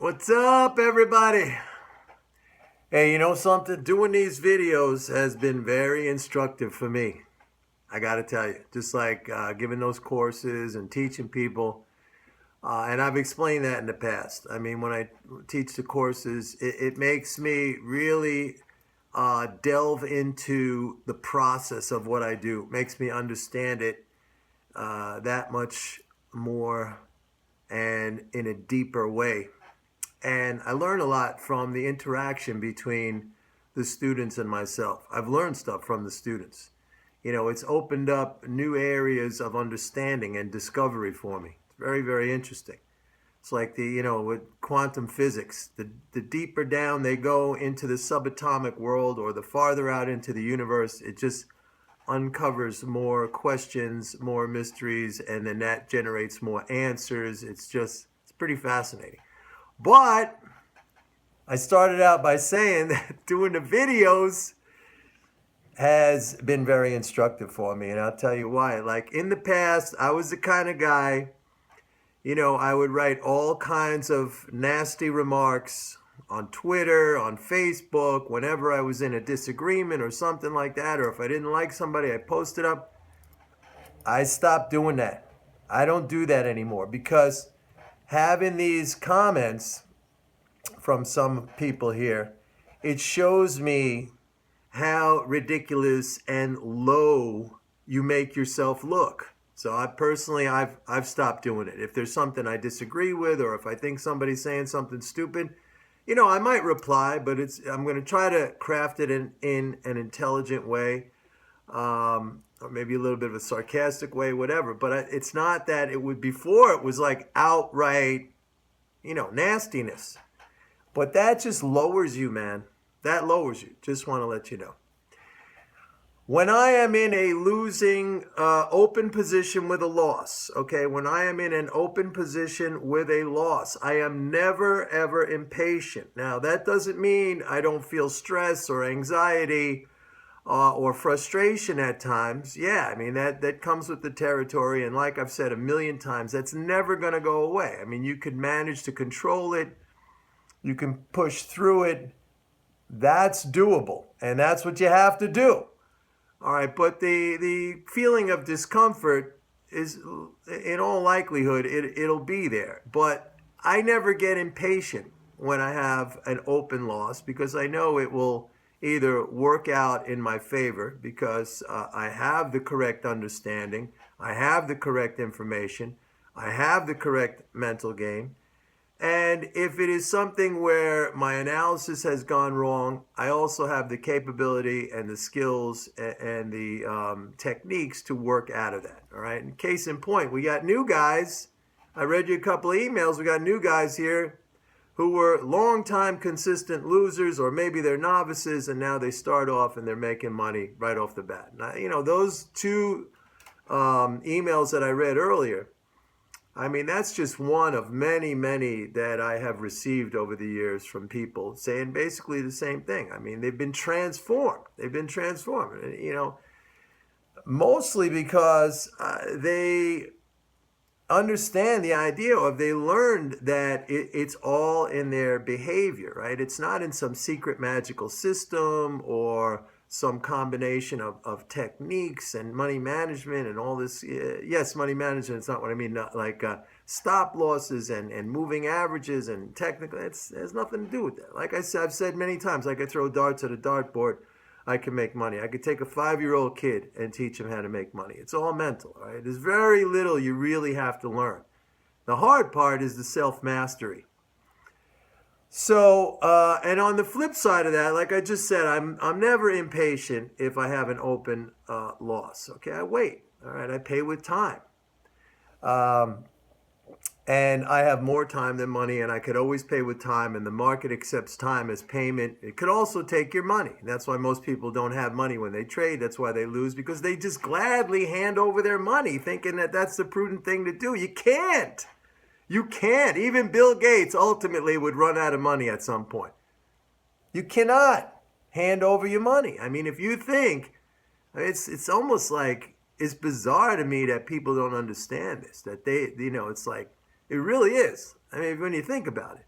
What's up, everybody? Hey, you know something? Doing these videos has been very instructive for me. I got to tell you, just like giving those courses and teaching people. And I've explained that in the past. I mean, when I teach the courses, it makes me really delve into the process of what I do. It makes me understand it that much more and in a deeper way. And I learn a lot from the interaction between the students and myself. I've learned stuff from the students. You know, it's opened up new areas of understanding and discovery for me. It's very, very interesting. It's like with quantum physics, the deeper down they go into the subatomic world or the farther out into the universe, it just uncovers more questions, more mysteries, and then that generates more answers. It's pretty fascinating. But I started out by saying that doing the videos has been very instructive for me, and I'll tell you why. Like in the past, I was the kind of guy, I would write all kinds of nasty remarks on Twitter, on Facebook, whenever I was in a disagreement or something like that, or if I didn't like somebody, I posted up. I stopped doing that. I don't do that anymore because having these comments from some people here, it shows me how ridiculous and low you make yourself look. So I've stopped doing it. If there's something I disagree with, or if I think somebody's saying something stupid, I might reply, but I'm going to try to craft it in an intelligent way, or maybe a little bit of a sarcastic way, whatever. But it's not that it would before. It was like outright, nastiness. But that just lowers you, man. That lowers you. Just want to let you know. When I am in a losing open position with a loss, okay, when I am in an open position with a loss, I am never, ever impatient. Now, that doesn't mean I don't feel stress or anxiety or frustration at times. Yeah, I mean, that comes with the territory. And like I've said a million times, that's never going to go away. I mean, you could manage to control it. You can push through it. That's doable. And that's what you have to do. All right, but the feeling of discomfort is, in all likelihood, it'll be there. But I never get impatient when I have an open loss because I know it will either work out in my favor because I have the correct understanding, I have the correct information, I have the correct mental game. And if it is something where my analysis has gone wrong, I also have the capability and the skills and the techniques to work out of that. All right. And case in point, we got new guys. I read you a couple of emails. We got new guys here who were long-time consistent losers, or maybe they're novices, and now they start off and they're making money right off the bat. Now, those two emails that I read earlier, I mean, that's just one of many, many that I have received over the years from people saying basically the same thing. I mean, they've been transformed. They've been transformed, mostly because they understand the idea of, they learned that it's all in their behavior, right? It's not in some secret magical system or some combination of techniques and money management and all this. Yes, money management is not what I mean. Not like stop losses and moving averages and technical. It has nothing to do with that. Like I've said many times, I could throw darts at a dartboard. I can make money. I could take a 5-year-old kid and teach him how to make money. It's all mental, right? There's very little you really have to learn. The hard part is the self-mastery. So, and on the flip side of that, like I just said, I'm never impatient if I have an open loss. Okay, I wait. All right, I pay with time. And I have more time than money, and I could always pay with time, and the market accepts time as payment. It could also take your money. That's why most people don't have money when they trade. That's why they lose, because they just gladly hand over their money thinking that that's the prudent thing to do. You can't. You can't. Even Bill Gates ultimately would run out of money at some point. You cannot hand over your money. I mean, if you think, it's almost like, it's bizarre to me that people don't understand this, that it's like, it really is. I mean, when you think about it,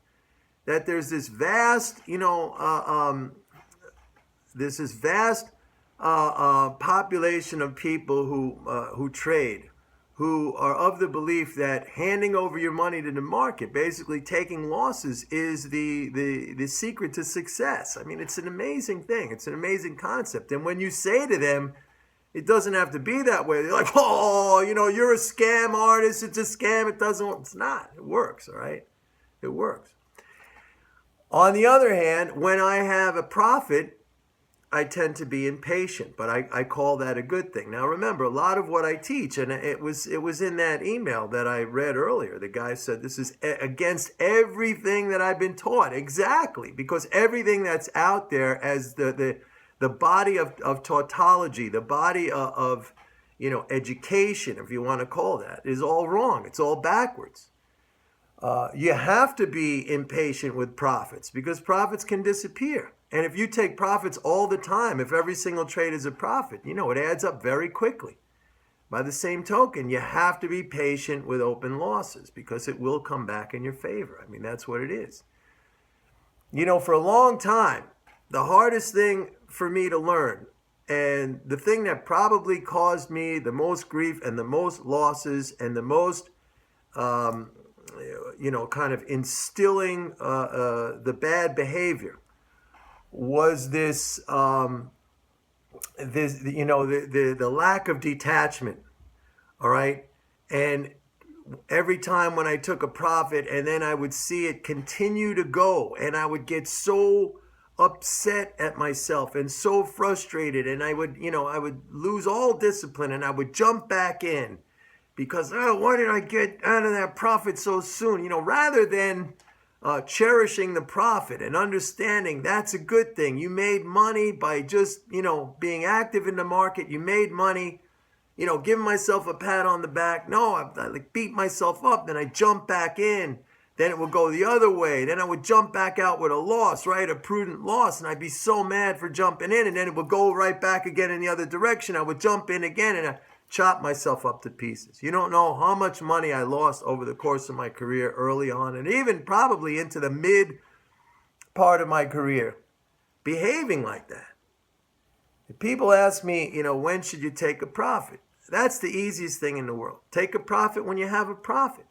that there's this vast, there's this vast population of people who trade, who are of the belief that handing over your money to the market, basically taking losses, is the secret to success. I mean, it's an amazing thing. It's an amazing concept. And when you say to them, it doesn't have to be that way, they're like, oh, you're a scam artist. It's a scam. It doesn't work. It's not. It works, all right? It works. On the other hand, when I have a profit, I tend to be impatient, but I call that a good thing. Now, remember, a lot of what I teach, and it was in that email that I read earlier. The guy said, this is against everything that I've been taught. Exactly, because everything that's out there as the body of tautology, the body of education, if you want to call that, is all wrong. It's all backwards. You have to be impatient with profits because profits can disappear. And if you take profits all the time, if every single trade is a profit, it adds up very quickly. By the same token, you have to be patient with open losses because it will come back in your favor. I mean, that's what it is. For a long time, the hardest thing for me to learn, and the thing that probably caused me the most grief and the most losses and the most kind of instilling the bad behavior, was this the lack of detachment. All right. And every time when I took a profit and then I would see it continue to go, and I would get so upset at myself and so frustrated, and I would lose all discipline, and I would jump back in because, why did I get out of that profit so soon? Rather than cherishing the profit and understanding that's a good thing. You made money by just, being active in the market. You made money, giving myself a pat on the back. No, I like beat myself up. Then I jump back in. Then it would go the other way. Then I would jump back out with a loss, right? A prudent loss. And I'd be so mad for jumping in. And then it would go right back again in the other direction. I would jump in again and I chop myself up to pieces. You don't know how much money I lost over the course of my career early on, and even probably into the mid part of my career, behaving like that. If people ask me, when should you take a profit? That's the easiest thing in the world. Take a profit when you have a profit.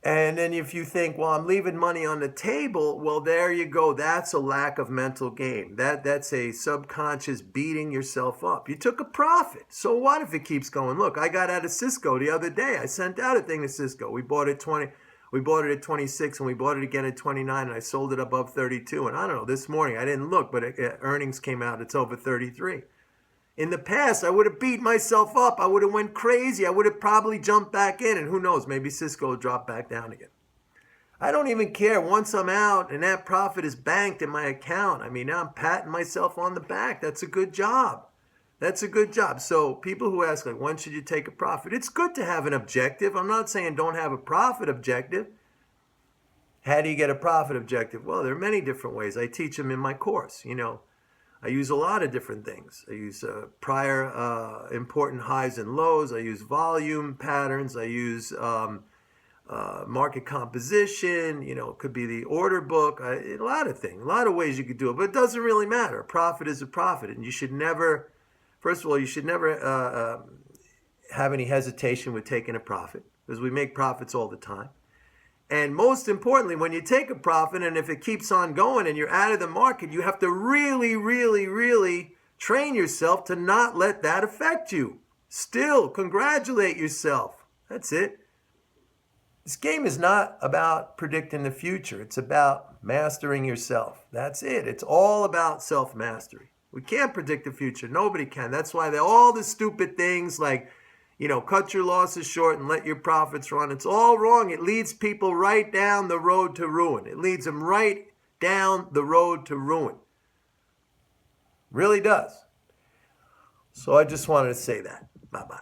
And then if you think, well, I'm leaving money on the table, well, there you go. That's a lack of mental game. That's a subconscious beating yourself up. You took a profit. So what if it keeps going? Look, I got out of Cisco the other day. I sent out a thing to Cisco. We bought it at 26, and we bought it again at 29, and I sold it above 32. And I don't know, this morning, I didn't look, but earnings came out. It's over 33. In the past, I would have beat myself up. I would have went crazy. I would have probably jumped back in. And who knows, maybe Cisco will drop back down again. I don't even care. Once I'm out and that profit is banked in my account, I mean, now I'm patting myself on the back. That's a good job. That's a good job. So people who ask, when should you take a profit? It's good to have an objective. I'm not saying don't have a profit objective. How do you get a profit objective? Well, there are many different ways. I teach them in my course, I use a lot of different things. I use prior important highs and lows. I use volume patterns. I use market composition. It could be the order book. A lot of things, a lot of ways you could do it. But it doesn't really matter. A profit is a profit. And you should never, first of all, have any hesitation with taking a profit, because we make profits all the time. And most importantly, when you take a profit, and if it keeps on going and you're out of the market, you have to really, really, really train yourself to not let that affect you. Still, congratulate yourself. That's it. This game is not about predicting the future. It's about mastering yourself. That's it. It's all about self-mastery. We can't predict the future. Nobody can. That's why all the stupid things like, cut your losses short and let your profits run. It's all wrong. It leads people right down the road to ruin. It leads them right down the road to ruin. Really does. So I just wanted to say that. Bye-bye.